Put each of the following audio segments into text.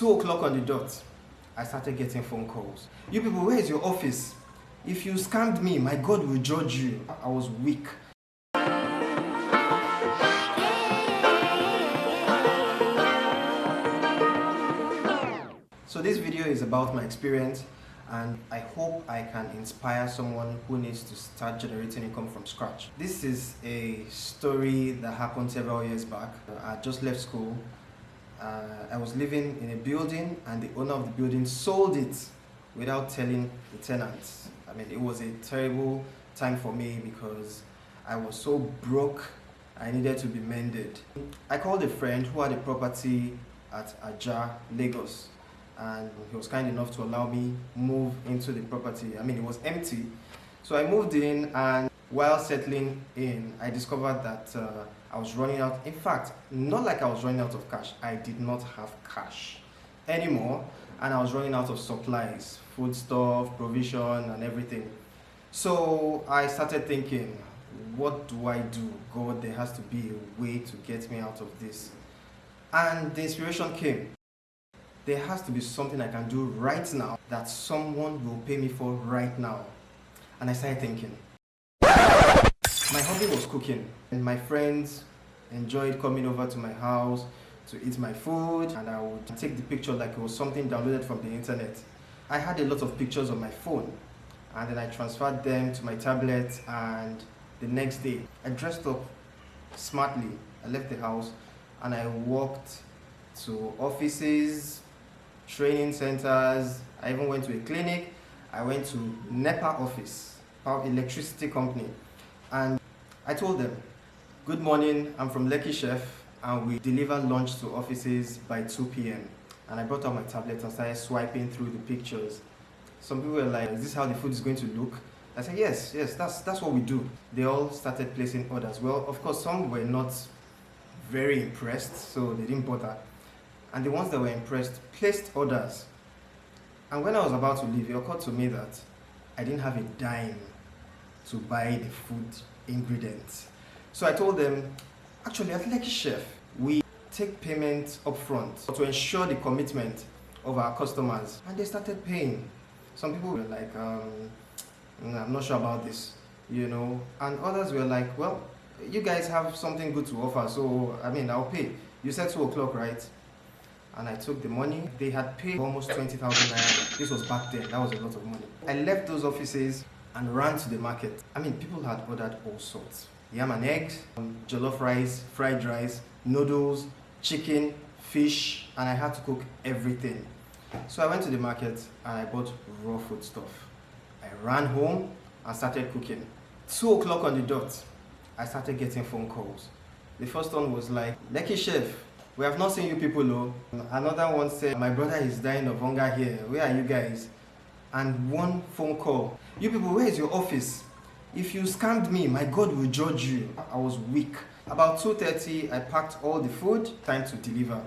2 o'clock on the dot, I started getting phone calls. You people, where is your office? If you scammed me, my God will judge you. I was weak. So this video is about my experience, and I hope I can inspire someone who needs to start generating income from scratch. This is a story that happened several years back. I just left school. I was living in a building, and the owner of the building sold it without telling the tenants. I mean, it was a terrible time for me because I was so broke. I needed to be mended. I called a friend who had a property at Ajah, Lagos, and he was kind enough to allow me move into the property. I mean, it was empty. So I moved in, and while settling in, I discovered that I was running out. In fact, not like I was running out of cash. I did not have cash anymore, and I was running out of supplies, foodstuff, provision, and everything. So I started thinking, what do I do? God, there has to be a way to get me out of this. And the inspiration came. There has to be something I can do right now that someone will pay me for right now. And I started thinking. My hobby was cooking, and my friends enjoyed coming over to my house to eat my food, and I would take the picture like it was something downloaded from the internet. I had a lot of pictures on my phone, and then I transferred them to my tablet, and the next day I dressed up smartly. I left the house and I walked to offices, training centers. I even went to a clinic. I went to NEPA office, Power Electricity Company, and I told them, good morning, I'm from Lekki Chef, and we deliver lunch to offices by 2 p.m. And I brought out my tablet and started swiping through the pictures. Some people were like, is this how the food is going to look? I said, yes, that's what we do. They all started placing orders. Well, of course, some were not very impressed, so they didn't bother. And the ones that were impressed placed orders. And when I was about to leave, it occurred to me that I didn't have a dime to buy the food ingredients. So I told them, actually at Lekki Chef, we take payment upfront to ensure the commitment of our customers. And they started paying. Some people were like, I'm not sure about this, you know. And others were like, well, you guys have something good to offer, so I mean, I'll pay. You said 2 o'clock, right? And I took the money. They had paid almost 20,000 naira. This was back then. That was a lot of money. I left those offices and ran to the market. I mean, people had ordered all sorts. Yam and eggs, jollof rice, fried rice, noodles, chicken, fish, and I had to cook everything. So I went to the market and I bought raw food stuff. I ran home and started cooking. 2 o'clock on the dot, I started getting phone calls. The first one was like, Lekki Chef, we have not seen you people, though. Another one said, my brother is dying of hunger here. Where are you guys? And one phone call. You people, where is your office? If you scammed me, my God will judge you. I was weak. About 2:30, I packed all the food. Time to deliver.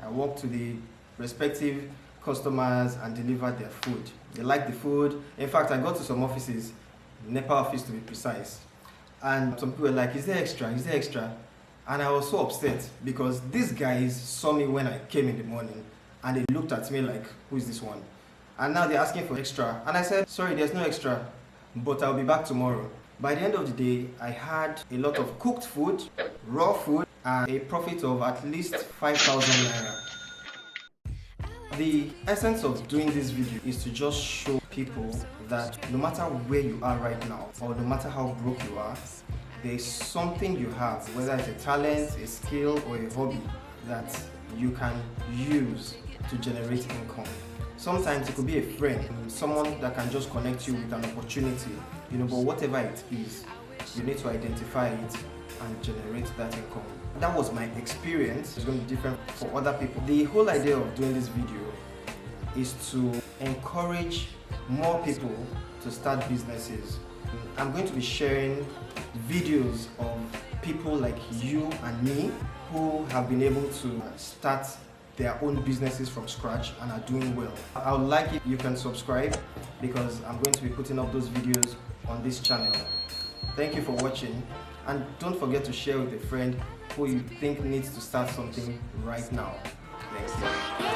I walked to the respective customers and delivered their food. They liked the food. In fact, I got to some offices, NEPA office to be precise. And some people were like, is there extra? Is there extra? And I was so upset because these guys saw me when I came in the morning and they looked at me like, who is this one? And now they're asking for extra. And I said, sorry, there's no extra, but I'll be back tomorrow. By the end of the day, I had a lot of cooked food, raw food, and a profit of at least 5,000 naira. The essence of doing this video is to just show people that no matter where you are right now, or no matter how broke you are, there is something you have, whether it's a talent, a skill, or a hobby that you can use to generate income. Sometimes it could be a friend, someone that can just connect you with an opportunity, you know, but whatever it is, you need to identify it and generate that income. That was my experience. It's going to be different for other people. The whole idea of doing this video is to encourage more people to start businesses. I'm going to be sharing videos of people like you and me who have been able to start their own businesses from scratch and are doing well. I would like it if you can subscribe because I'm going to be putting up those videos on this channel. Thank you for watching, and don't forget to share with a friend who you think needs to start something right now. Thanks.